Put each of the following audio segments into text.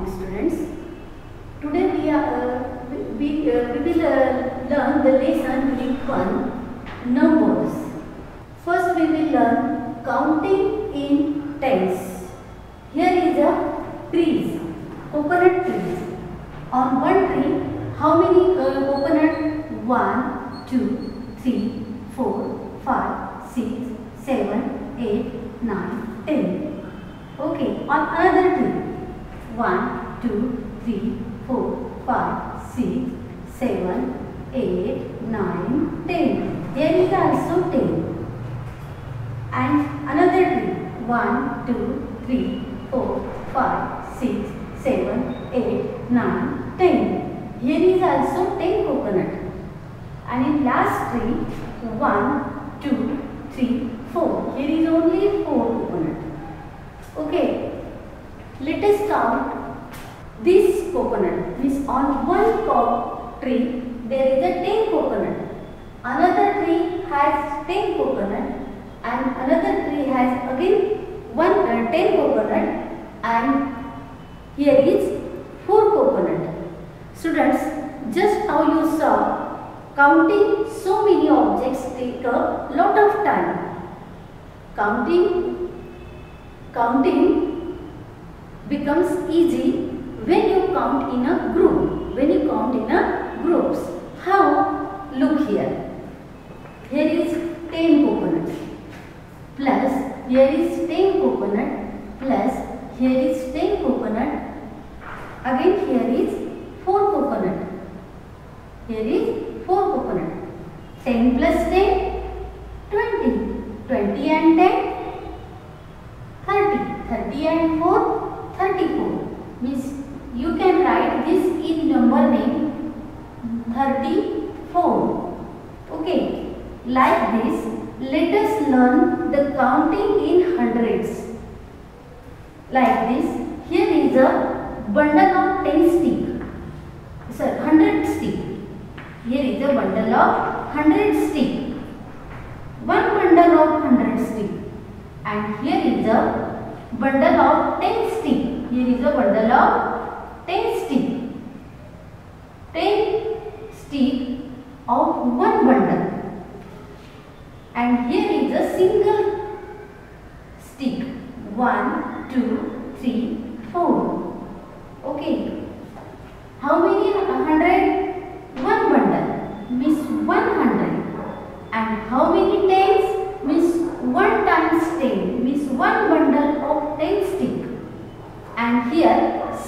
morning, students. Today we will learn the lesson unit 1, numbers. First we will learn counting in tens. Here is a trees, coconut trees. On one tree, how many coconut? 1, 2, 3, 4, 5, 6, 7, 8, 9, 10. Okay, on another tree, 1, 2, 3, 4, 5, 6, 7, 8, 9, 10. Here is also 10. And another tree, 1, 2, 3, 4, 5, 6, 7, 8, 9, 10. Here is also 10 coconut. And in last tree, 1, 2, 3, 4. Here is only 4 coconut. Okay, let us count this coconut. Means on one tree there is a 10 coconut. Another tree has 10 coconut, and another tree has again 10 coconut, and here is 4 coconut. Students, just now you saw counting so many objects take a lot of time. Counting becomes easy when you count in a group. When you count in a groups. How? Look here. Here is 10 coconut. Plus here is 10 coconut. Plus here is 10 coconut. Again here is 4 coconut. Here is 4 coconut. 10 plus 10, 20. 20 and 10, 30. 30 and 4, 34. Means you can write this in number name 34. Okay. Like this, let us learn the counting in hundreds. Like this, here is a bundle of 10 stick. Sir, 100 stick. Here is a bundle of 100 stick. One bundle of 100 stick. And here is a bundle of 10 stick. Here is a bundle of 10 stick. 10 stick of one bundle. And here is a single stick. 1, 2, 3, 4. Okay. How many 100? One bundle. Means 100. And how many tens? Means 1 times 10. Means one bundle of 10 stick. And here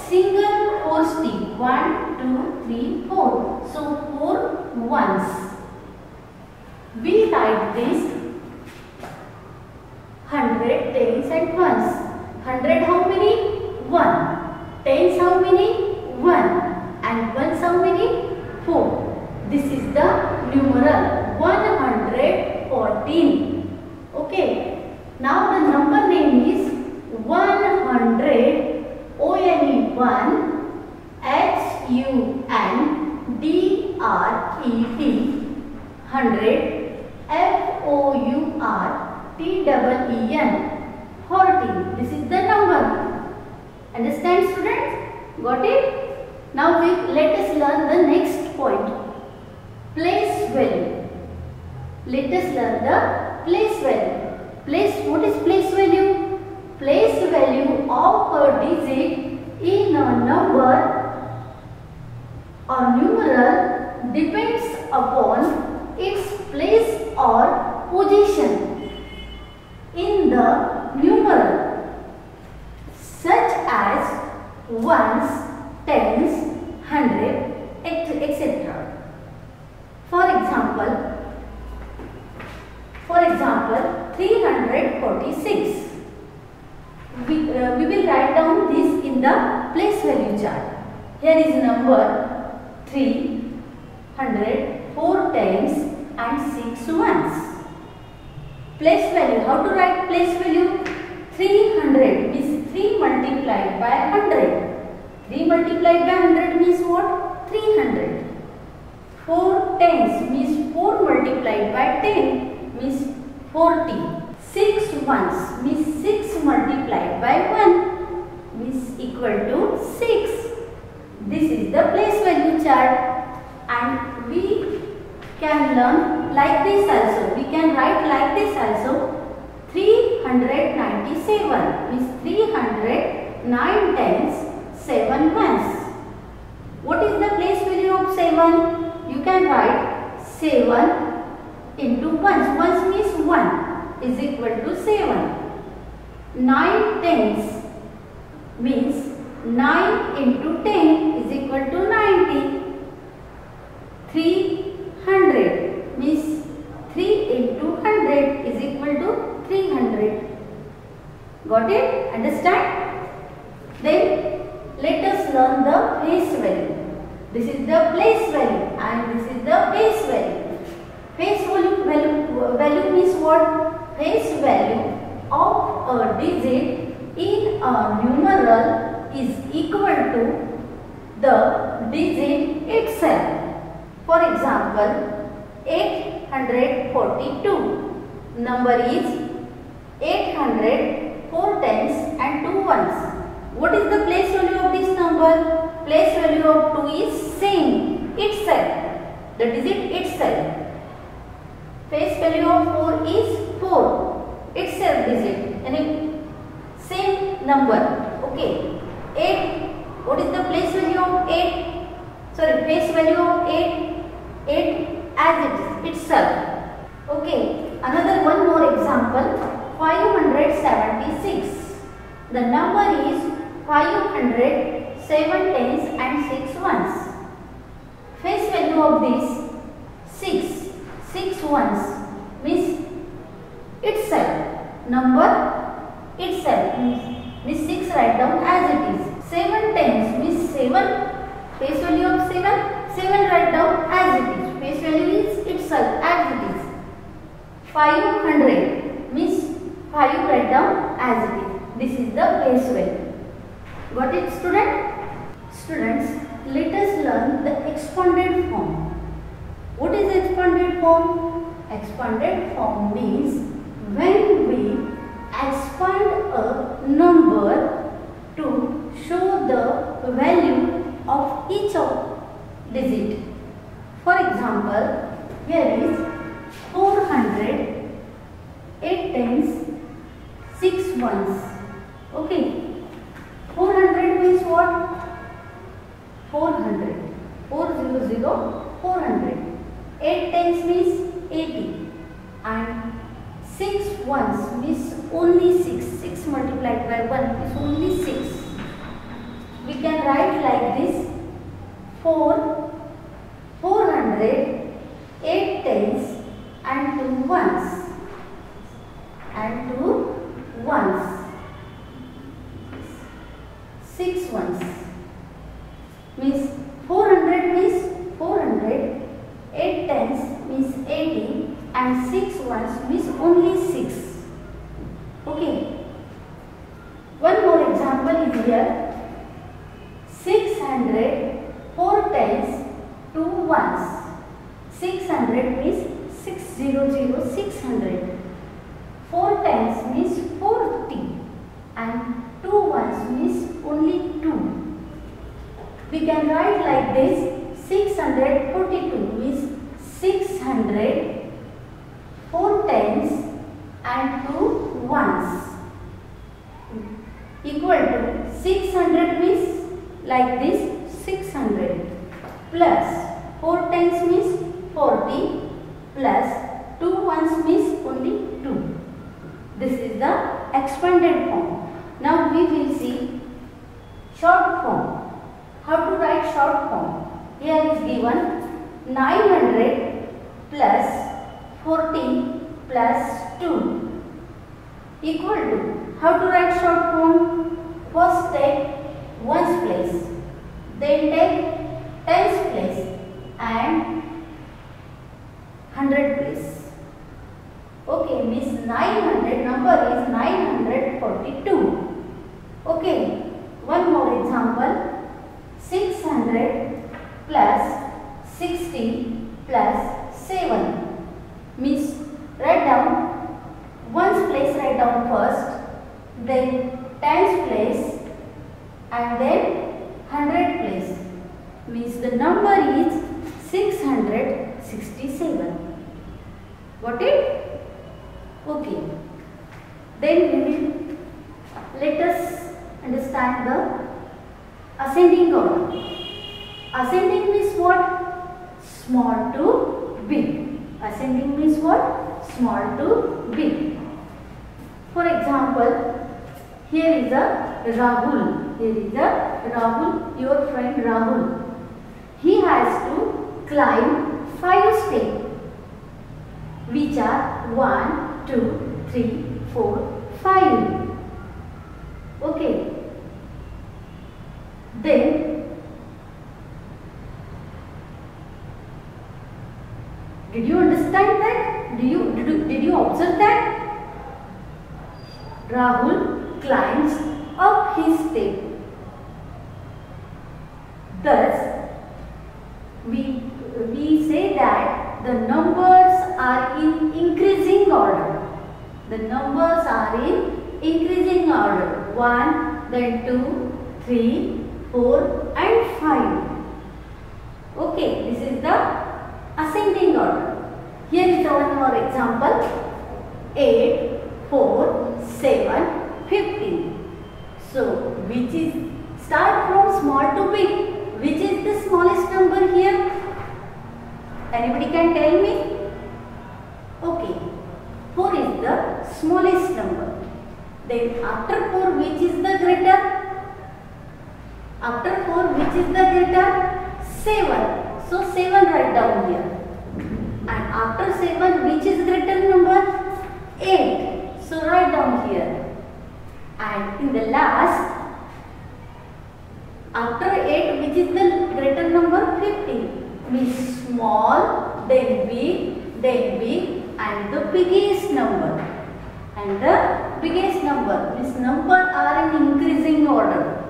single 4 stick. 1, 2, 3, 4. So 4 ones. We write this 100 tens and ones. 100 how many? 1. Tens how many? 1. And ones how many? 4. This is the numeral 114. Okay. Now the number name is 100. ONE 1 HUNDRET 100 FOURTEEN 40. This is the number. Understand, students? Got it? Now let us learn the next point. Place value. Let us learn the place value. What is place value? Place value of a digit in a number or numeral depends upon its place or position in the numeral, such as ones, tens, hundred, etc. For example, 346. We will write down this in the place value chart. Here is number 300, 4 tens and 6 ones. Place value. How to write place value? 300 means 3 multiplied by 100. 3 multiplied by 100 means what? 300. 4 tens means 4 multiplied by 10 means 40. 6 ones means 6 multiplied by 1 means equal to 6. This is the place value chart, and we can learn like this also. We can write like this also. 397 means 300, 9 tens, 7 ones. What is the place value of 7? You can write 7 into 1s. 1s means 1 is equal to 7. 9 tens means 9 into 10 is equal to 90. 300 means 3 into 100 is equal to 300. Got it? Understand? Then let us learn the face value. This is the place value and this is the base value. Face value means what? Face value of a digit in a numeral is equal to the digit itself. For example, 842. Number is 800, 4 tens and 2 ones. What is the place value of this number? Place value of 2 is same itself, the digit itself. Face value of 4 is 4 itself digit, and same number. Okay. 8. What is the place value of 8? Sorry, face value of 8. 8 as it is itself. Okay. Another one more example. 576. The number is 500, 7 tens and 6 ones. Face value of this 6. 6 ones means itself. Number itself means 6 write down as it is. 7 tens means 7. Face value of 7. 7 write down as it is. Face value is itself as it is. 500 means 5 write down as it is. This is the place value. Got it, student? Students, let us learn the expanded form. What is expanded form? Expanded form means when we expand a number to show the value of each of digit. For example, here is 400, 8 tens, 6 ones. Okay. 400 means what? 400. 400, 400. 8 tens means 80. And 6 ones means only 6. 6 multiplied by 1 is only 6. We can write like this. 400, 8 tens and 2 ones. And 2 ones. 6 ones. Means 400 means 400. 8 tens means 80 and 6 ones means only 6. Okay. One more example is here. 600, 4 tens, 2 ones. 600 means 600, 600. 4 tens means 40 and 2 ones means only 2. We can write like this. 642 means 600, 4 tens and 2 ones equal to 600 means like this 600 plus 4 tens means 40 plus 2 ones means only 2. This is the expanded form. Now we will see short form. How to write short form? Here is given 900 plus 40 plus 2 equal to, how to write short form? First take ones place, then take tens place and 100 place. Okay, means 900, number is 942. Okay, one more example. 600 plus 60 plus 7 means write down ones place, write down first, then tens place and then 100 place. means the number is 667. Got it? Okay. Then we will let us understand the ascending order. Ascending means what? Small to big. Ascending means what? Small to big. For example, here is a Rahul. Here is a Rahul, your friend Rahul. He has to climb 5 steps, which are 1, 2, 3, 4, 5. Okay. Then did you understand that? Did you observe that? Rahul climbs up his step. Thus, we say that the numbers are in increasing order. The numbers are in increasing order. 1, then 2, 3, 4 and 5. Okay, this is the ascending order. Here is one more example. 8, 4, 7, 15. So, which is start from small to big? Which is the smallest number here? Anybody can tell me? Okay, 4 is the smallest number. Then after 4, which is the greater? After 4, which is the greater? 7. So 7 write down here. And after 7, which is greater number? 8. So write down here. And in the last, after 8, which is the greater number? 15. Means small, then big, and the biggest number. And the biggest number means number are in increasing order.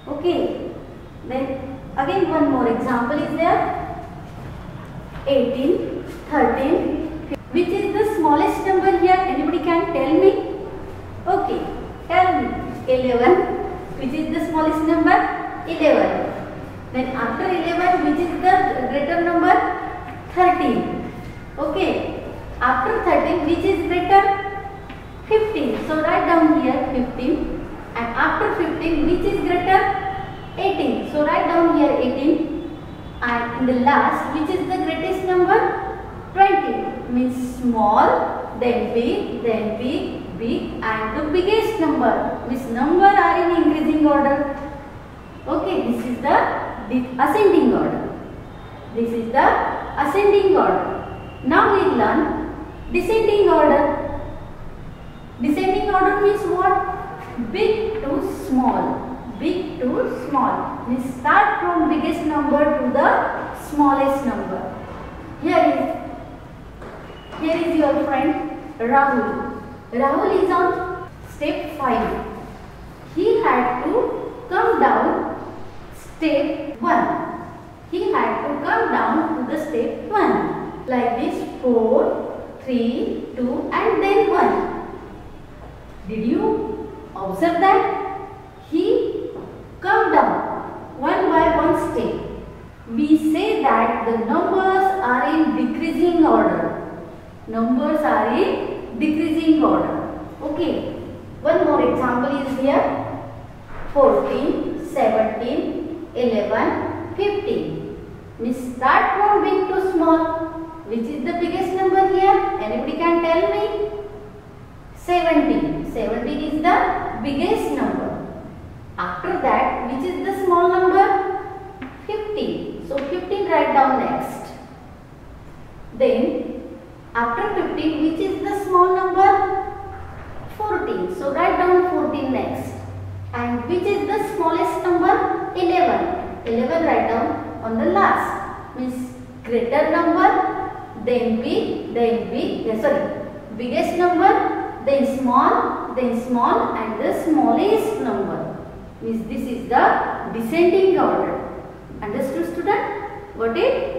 Okay. Then again one more example is there. 18, 13. Which is the smallest number here? Anybody can tell me? Okay. Tell me. 11. Which is the smallest number? 11. Then after 11, which is the greater number? 13. Okay. After 13, which is greater? 15. So write down here 15. And after 15, which is greater? 18. So write down here 18. And in the last, which is the greatest number? 20. Means small, then big, and the biggest number. Means number are in increasing order. Okay, this is the ascending order. This is the ascending order. Now we learn descending order. Descending order means what? Big to small. Big to small. Means start from biggest number to the smallest number. Here is your friend Rahul. Rahul is on step 5. He had to come down step 1. He had to come down to the step 1. Like this 4, 3, 2 and then 1. Did you observe that? He come down one by one step. We say that the numbers are in decreasing order. Numbers are in decreasing order. Okay. One more example is here. 14, 17, 11, 15. We start from big to small. Which is the biggest number here? Anybody can tell me? 17. 17 is the biggest number. After that, which is the small number? 15. So 15 write down next. Then after 15, which is the small number? 14. So write down 14 next. And which is the smallest number? 11. 11 write down on the last. Means greater number, then big, biggest number, then small, and the smallest number. Means this is the descending order. Understood, student? Got it?